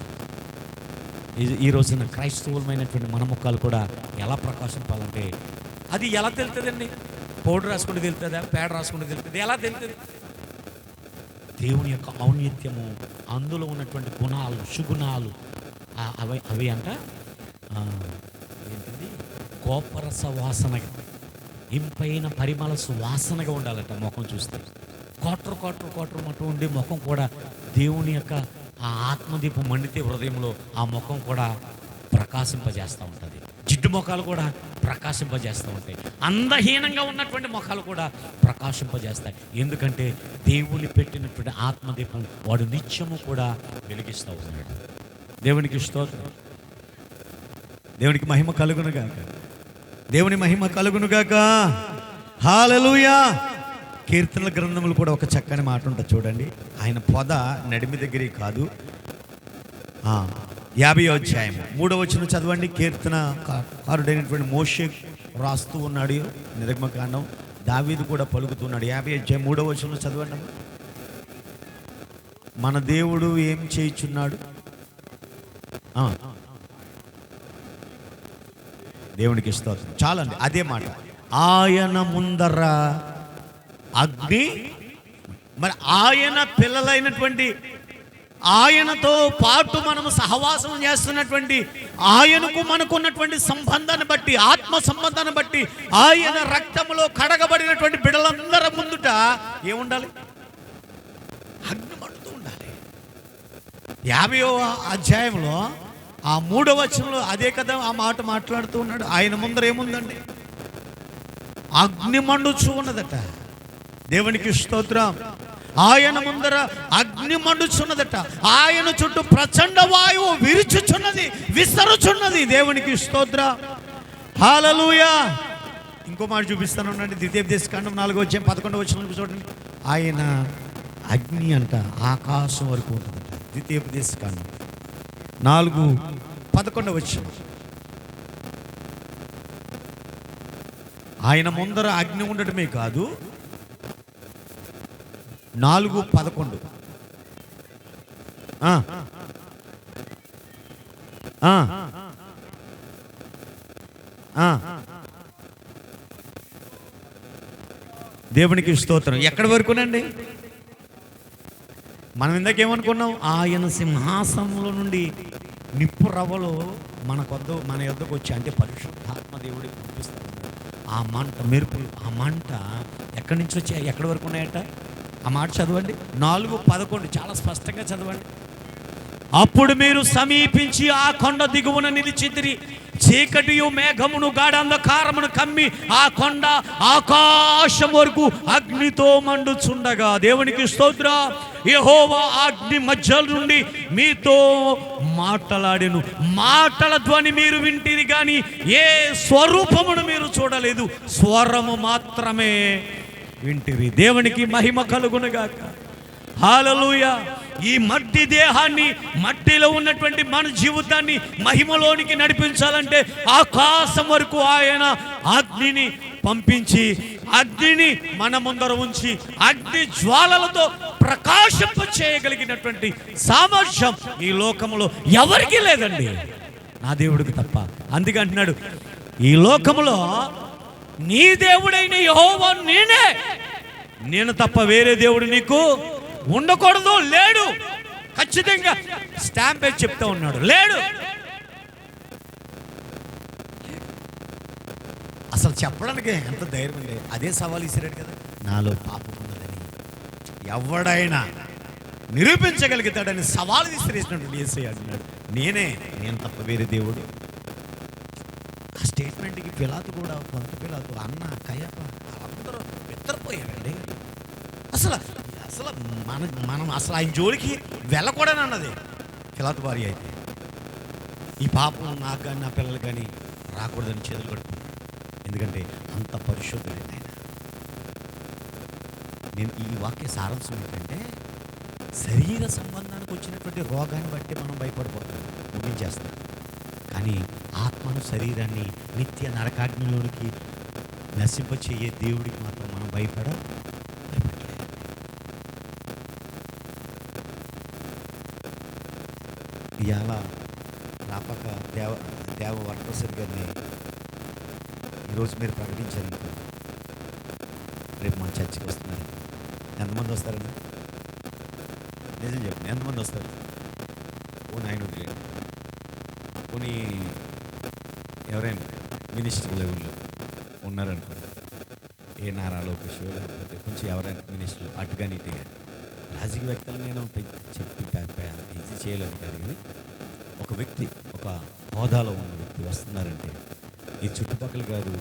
ఈ రోజున క్రైస్తవులమైనటువంటి మన ముఖాలు కూడా ఎలా ప్రకాశింపాలంటే, అది ఎలా తెలుస్తుందండి? పౌడర్ రాసుకుంటే తెలుస్తుందా, పేడ రాసుకుంటే తెలుస్తుంది? ఎలా తెలుస్తుంది? దేవుని యొక్క ఔన్నత్యము, అందులో ఉన్నటువంటి గుణాలు, సుగుణాలు, అవి అవి అంట ఏంటిది, కోపరస వాసనగా, ఇంపైన పరిమళ సువాసనగా ఉండాలట ముఖం చూస్తే. కోటర్ మటు ఉండి ముఖం కూడా దేవుని యొక్క ఆ ఆత్మదీపం మండితే హృదయంలో ఆ ముఖం కూడా ప్రకాశింపజేస్తూ ఉంటుంది. జిడ్డు ముఖాలు కూడా ప్రకాశింపజేస్తూ ఉంటాయి. అందహీనంగా ఉన్నటువంటి ముఖాలు కూడా ప్రకాశింపజేస్తాయి. ఎందుకంటే దేవుని పెట్టినటువంటి ఆత్మదీపం వాడు నిత్యము కూడా వెలిగిస్తూ ఉన్నాడు. దేవునికి స్తోత్రం. దేవునికి మహిమ కలుగునుగాక. దేవుని మహిమ కలుగునుగాక. హల్లెలూయా. కీర్తనల గ్రంథములు కూడా ఒక చక్కని మాట ఉంటుంది చూడండి. ఆయన పొద నడిమి దగ్గరే కాదు. 50వ అధ్యాయం 3వ వచనం చదవండి. కీర్తనకారుడైనటువంటి మోషే రాస్తూ ఉన్నాడు నిర్గమకాండం. దావీదు కూడా పలుకుతున్నాడు. 50వ అధ్యాయం 3వ వచనం చదవండి. మన దేవుడు ఏం చేయుచున్నాడు? దేవునికి స్తోత్రం. చాలండి, అదే మాట. ఆయన ముందర అగ్ని, మరి ఆయన పిల్లలైనటువంటి, ఆయనతో పాటు మనము సహవాసం చేస్తున్నటువంటి ఆయనకు మనకున్నటువంటి సంబంధాన్ని బట్టి, ఆత్మ సంబంధాన్ని బట్టి, ఆయన రక్తంలో కడగబడినటువంటి బిడ్డలందరి ముందుట ఏముండాలి? అగ్ని మండుతూ ఉండాలి. 50వ అధ్యాయంలో 3వ వచనంలో అదే కదా ఆ మాట మాట్లాడుతూ ఉన్నాడు. ఆయన ముందర ఏముందండి? అగ్ని మండుచూ ఉన్నదట. దేవునికి స్తోత్రం. ఆయన ముందర అగ్ని మండుచున్నదట. ఆయన చుట్టూ ప్రచండ వాయువు విరుచుచున్నది, విసరుచున్నది. దేవునికి స్తోత్రం. హల్లెలూయా. ఇంకో మాట చూపిస్తాను ఉండండి. ద్వితీయోపదేశకాండం 4వ అధ్యాయం 11వ వచనం చూడండి. ఆయన అగ్ని అంట ఆకాశం వరకు ఉంటుందట. ద్వితీయోపదేశకాండం 4:11 వచనం. ఆయన ముందర అగ్ని ఉండటమే కాదు, 4:11 దేవునికి స్తోత్రం. ఎక్కడి వరకునండి? మనం ఇందాకేమనుకున్నాం? ఆయన సింహాసనంలో నుండి నిప్పు రవ్వలు మన యొద్దకు వచ్చి, అంటే పరిశుద్ధాత్మ దేవుడికి పంపిస్తారు. ఆ మంట, మెరుపులు, ఆ మంట ఎక్కడి నుంచి వచ్చాయి, ఎక్కడి వరకు ఉన్నాయట? ఆ మాట చదవండి. 4:11 చాలా స్పష్టంగా చదవండి. అప్పుడు మీరు సమీపించి ఆ కొండ దిగువన నిలిచితిరి. చీకటియు మేఘమును గాఢంధకారమును కమ్మి ఆ కొండ ఆకాశం వరకు అగ్నితో మండుచుండగా. దేవునికి స్తోత్రం. యెహోవా అగ్ని మధ్య నుండి మీతో మాటలాడెను. మాటల ధ్వని మీరు వింటిరి కానీ ఏ స్వరూపమును మీరు చూడలేదు, స్వరము మాత్రమే వింటిరి. దేవునికి మహిమ కలుగునుగాక. హల్లెలూయా. ఈ మట్టి దేహాన్ని, మట్టిలో ఉన్నటువంటి మన జీవితాన్ని మహిమలోనికి నడిపించాలంటే ఆకాశం వరకు ఆయన అగ్నిని పంపించి, అగ్నిని మన ముందర ఉంచి, అగ్ని జ్వాలలతో ప్రకాశింప చేయగలిగినటువంటి సామర్థ్యం ఈ లోకంలో ఎవరికీ లేదండి, నా దేవుడికి తప్ప. అందుకే అంటున్నాడు, ఈ లోకంలో నీ దేవుడైన యెహోవా నేనే, నేను తప్ప వేరే దేవుడు నీకు ఉండకూడదు, లేడు. ఖచ్చితంగా స్టాంప్ వేసి చెప్తా ఉన్నాడు, లేడు. అసలు చెప్పడానికి ఎంత ధైర్యం ఉంది. అదే సవాల్ ఇసిరాడు కదా, నాలో పాపం ఉన్నదని ఎవడైనా నిరూపించగలుగుతాడని సవాలు విసిరేసినట్టు యేసయ్య అంటున్నాడు, నేను తప్ప వేరే దేవుడు. ఆ స్టేట్మెంట్కి పిలాతు కూడా, కొంత పిలాతు, అన్న, కయ్యప్ప అందరూ నిద్రపోయారండి. అసలు మనం అసలు ఆయన జోలికి వెళ్ళకూడనన్నది పిలాతు భార్య. అయితే ఈ పాపం నాకు కానీ నా పిల్లలు కానీ రాకూడదని చేతులు కట్టుకున్నాడు. ఎందుకంటే అంత పరిశుద్ధుడు ఆయన. నేను ఈ వాక్య సారాంశం ఏంటంటే, శరీర సంబంధానికి వచ్చినటువంటి రోగాన్ని బట్టి మనం భయపడిపోతాం, ముగించేస్తాం. కానీ ఆత్మను, శరీరాన్ని నిత్య నరకాగ్నిలోనికి నశింపచేయే దేవుడికి మాత్రం మనం భయపడలేదు. ఇవాళ రాపక దేవ వర్తసరి గారిని ఈరోజు మీరు ప్రకటించారు, రేపు మన చర్చికి వస్తున్నారు. ఎంతమంది వస్తారండి? నిజం చెప్పండి, ఎంతమంది వస్తారు? ఓ నాయన వదిలేండి. పోనీ ఎవరైనా మినిస్టర్ లెవెల్లో ఉన్నారనుకోండి, ఏ నారా లోకేష్ లేకపోతే కొంచెం ఎవరైనా మినిస్టర్లు అటుగాని ఇటు కానీ, రాజకీయ వ్యక్తులు నేను చెప్పి ఇది చేయలేను కాదు, కానీ ఒక వ్యక్తి ఒక హోదాలో ఉన్న వ్యక్తి వస్తున్నారంటే ఈ చుట్టుపక్కల కాదు,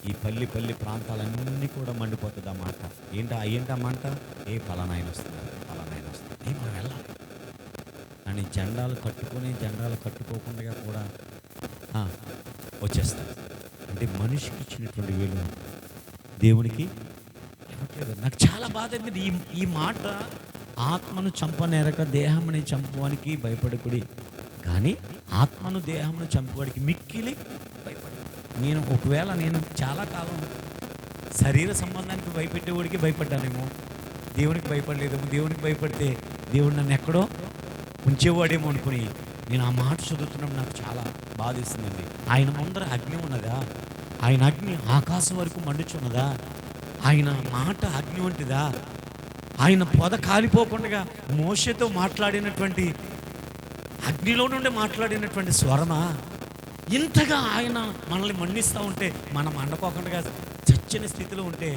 ఈ పల్లి ప్రాంతాలన్నీ కూడా మండిపోతుంది ఆ మాట. ఏంటా మాట? పలానాయన వస్తున్నారు, పలానాయన వస్తున్నారు, మనం వెళ్ళాలి. కానీ జెండాలు కట్టుకోకుండా కూడా వచ్చేస్తారు. అంటే మనిషికి ఇచ్చినటువంటి విలువ దేవునికి ఇవ్వట్లేదు. నాకు చాలా బాధ అయింది ఈ మాట. ఆత్మను చంపనేరక దేహముని చంపువానికి భయపడకుడి, కానీ ఆత్మను దేహమును చంపువాడికి మిక్కిలి భయపడు. ఒకవేళ నేను చాలా కాలం శరీర సంబంధానికి భయపెట్టేవాడికి భయపడ్డానేమో, దేవునికి భయపడలేదేమో. దేవునికి భయపడితే దేవుడు నన్ను ఎక్కడో ఉంచేవాడేమో అనుకుని నేను ఆ మాట చదువుతున్నప్పుడు నాకు చాలా బాధిస్తుందండి. ఆయన ముందర అగ్ని ఉన్నదా? ఆయన అగ్ని ఆకాశం వరకు మండుచున్నదా? ఆయన మాట అగ్ని వంటిదా? ఆయన పొద కాలిపోకుండా మోషేతో మాట్లాడినటువంటి అగ్నిలో నుండి మాట్లాడినటువంటి స్వరమా? ఇంతగా ఆయన మనల్ని మండిస్తూ ఉంటే మనం మండపోకుండా చచ్చని స్థితిలో ఉంటే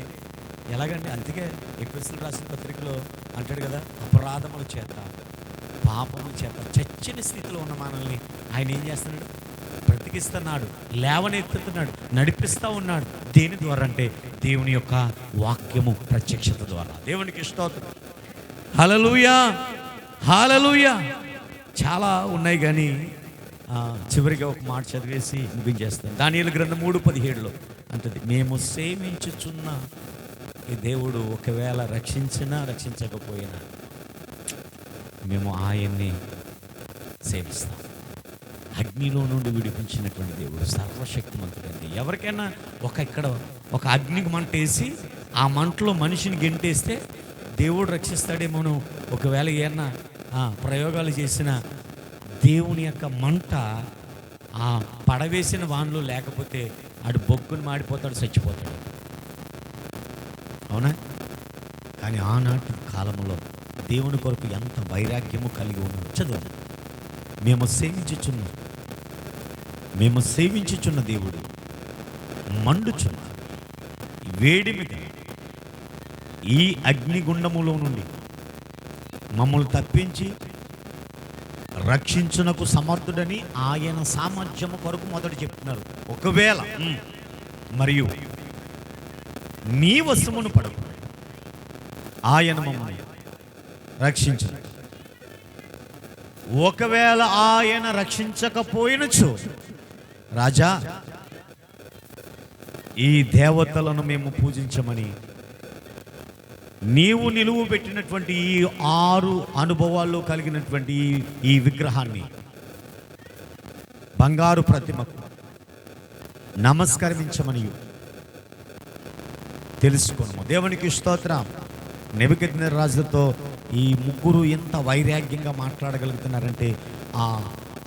ఎలాగండి? అందుకే ఎపిసోడ్ రాసిన పత్రికలో అంటాడు కదా, అపరాధముల చేత పాపముల చేత చచ్చని స్థితిలో ఉన్న మనల్ని ఆయన ఏం చేస్తున్నాడు? బ్రతికిస్తున్నాడు, లేవనెత్తుతున్నాడు, నడిపిస్తూ ఉన్నాడు. దేని ద్వారా అంటే దేవుని యొక్క వాక్యము ప్రత్యక్షత ద్వారా. దేవునికి స్తోత్రం. హల్లెలూయా, హల్లెలూయా. చాలా ఉన్నాయి కానీ చివరిగా ఒక మాట చదివేసి ముగించేస్తాను. దానియేలు గ్రంథం 3:17 అంటది, మేము సేవించుచున్న ఈ దేవుడు ఒకవేళ రక్షించకపోయినా మేము ఆయన్ని సేవిస్తాం. అగ్నిలో నుండి విడిపించినటువంటి దేవుడు సర్వశక్తిమంతుడండి. ఎవరికైనా ఇక్కడ ఒక అగ్నికి మంట వేసి ఆ మంటలో మనిషిని గెంటేస్తే దేవుడు రక్షిస్తాడేమోను. ఒకవేళ ఏమన్నా ప్రయోగాలు చేసిన దేవుని యొక్క మంట ఆ పడవేసిన వాన్లో లేకపోతే ఆడు బొగ్గును మాడిపోతాడు, చచ్చిపోతాడు. అవునా? కానీ ఆనాటి కాలంలో దేవుని కొరకు ఎంత వైరాగ్యము కలిగి ఉన్నాడు. చదువు, మేము సేవించుచున్న దేవుడు మండుచున్న వేడిమిగా ఈ అగ్నిగుండములో నుండి మమ్మల్ని తప్పించి రక్షించునకు సమర్థుడని ఆయన సామర్థ్యము కొరకు మొదట చెప్తున్నారు. ఒకవేళ మరియు నీ వశమును పడకు ఆయన మమ్మల్ని రక్షించు. ఒకవేళ ఆయన రక్షించకపోయినచో రాజా ఈ దేవతలను మేము పూజించమని నీవు నిలువు పెట్టినటువంటి ఈ 6 అనుభవాల్లో కలిగినటువంటి ఈ విగ్రహాన్ని, బంగారు ప్రతిమకు నమస్కరించమని తెలుసుకోను. దేవునికి స్తోత్రం. నెబుకద్నెజరు ఈ ముగ్గురు ఎంత వైరాగ్యంగా మాట్లాడగలుగుతున్నారంటే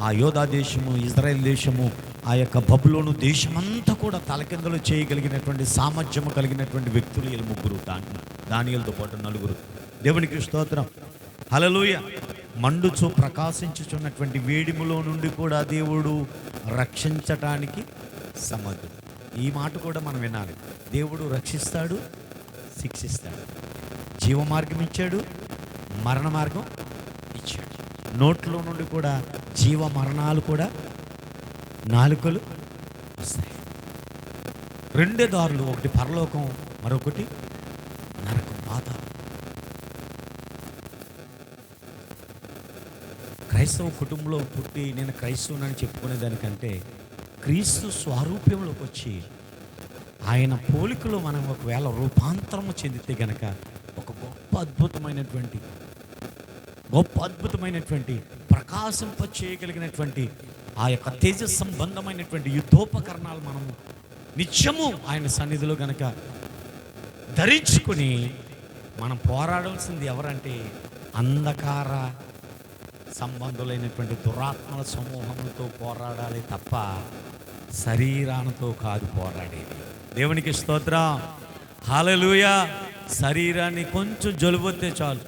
ఆ యోధా దేశము, ఇజ్రాయెల్ దేశము, ఆ యొక్క బబులోను దేశమంతా కూడా తలకిందులు చేయగలిగినటువంటి సామర్థ్యము కలిగినటువంటి వ్యక్తులు వీళ్ళు ముగ్గురు. దానియేలుతో పాటు 4. దేవునికి స్తోత్రం. హల్లెలూయా. మండుచు ప్రకాశించుచున్నటువంటి వేడిములో నుండి కూడా దేవుడు రక్షించటానికి సమర్థుడు. ఈ మాట కూడా మనం వినాలి. దేవుడు రక్షిస్తాడు, శిక్షిస్తాడు. జీవ మార్గం ఇచ్చాడు, మరణ మార్గం ఇచ్చాడు. నోట్లో నుండి కూడా జీవ మరణాలు కూడా నాలుకలు వస్తాయి. 2 దారులు, ఒకటి పరలోకం, మరొకటి నరకం, పాతాళం. క్రైస్తవ కుటుంబంలో పుట్టి నేను క్రైస్తవునని చెప్పుకునే దానికంటే క్రీస్తు స్వారూప్యంలోకి వచ్చి ఆయన పోలికలో మనం ఒకవేళ రూపాంతరము చెందితే గనక ఒక గొప్ప అద్భుతమైనటువంటి ప్రకాశింప చేయగలిగినటువంటి ఆ యొక్క తేజ సంబంధమైనటువంటి యుద్ధోపకరణాలు మనము నిత్యము ఆయన సన్నిధిలో గనక ధరించుకుని మనం పోరాడాల్సింది ఎవరంటే అంధకార సంబంధులైనటువంటి దురాత్మల సమూహములతో పోరాడాలి తప్ప శరీరాలతో కాదు పోరాడేది. దేవునికి స్తోత్రం. హల్లెలూయా. శరీరాన్ని కొంచెం జలుబొత్తే చాలు,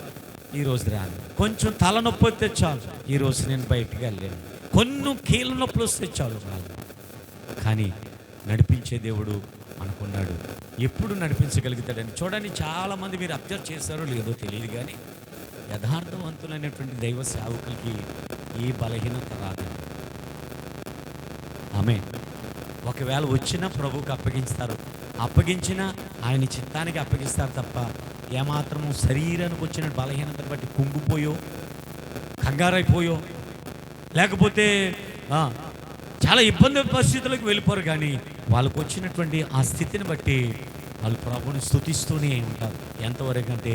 ఈరోజు రాను. కొంచెం తలనొప్పి వస్తే చాలు, ఈరోజు నేను బయటికి వెళ్ళాను. కొన్ని కీళ్ళ నొప్పులు వస్తే చాలు రాను. కానీ నడిపించే దేవుడు మనకున్నాడు. ఎప్పుడు నడిపించగలుగుతాడని చూడండి. చాలామంది మీరు అబ్జర్వ్ చేశారో లేదో తెలియదు, కానీ యథార్థవంతులైనటువంటి దైవ సేవకులకి ఈ బలహీనత రాదు. ఆమె ఒకవేళ వచ్చినా ప్రభువుకి అప్పగించినా ఆయన చిత్తానికి అప్పగిస్తారు తప్ప ఏమాత్రము శరీరానికి వచ్చిన బలహీనతను బట్టి కుంగిపోయో కంగారైపోయో లేకపోతే చాలా ఇబ్బంది పరిస్థితులకు వెళ్ళిపోరు. కానీ వాళ్ళకు వచ్చినటువంటి ఆ స్థితిని బట్టి వాళ్ళు ప్రభువుని స్తుతిస్తూనే ఉంటారు. ఎంతవరకు అంటే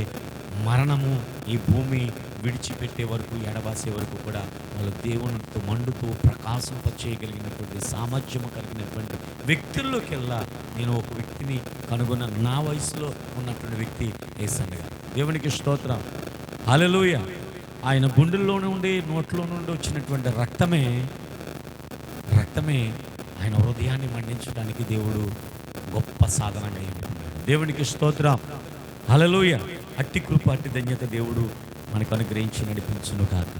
మరణము ఈ భూమి విడిచిపెట్టే వరకు, ఎడబాసే వరకు కూడా వాళ్ళు దేవునితో మండుతూ ప్రకాశింపచేయగలిగినటువంటి సామర్థ్యము కలిగినటువంటి వ్యక్తుల్లోకి వెళ్ళా నేను ఒక వ్యక్తిని కనుగొన్న. నా వయసులో ఉన్నటువంటి వ్యక్తి యేసయ్య గారు. దేవునికి స్తోత్రం, హల్లెలూయా. ఆయన గుండెల్లో నుండి నోట్లో నుండి వచ్చినటువంటి రక్తమే ఆయన హృదయాన్ని మండించడానికి దేవుడు గొప్ప సాధనంగా ఎన్నుకున్నాడు. దేవునికి స్తోత్రం, హల్లెలూయా. అట్టి కృప, అట్టి ధన్యత దేవుడు మనకు అనుగ్రహించి నడిపించును కాక.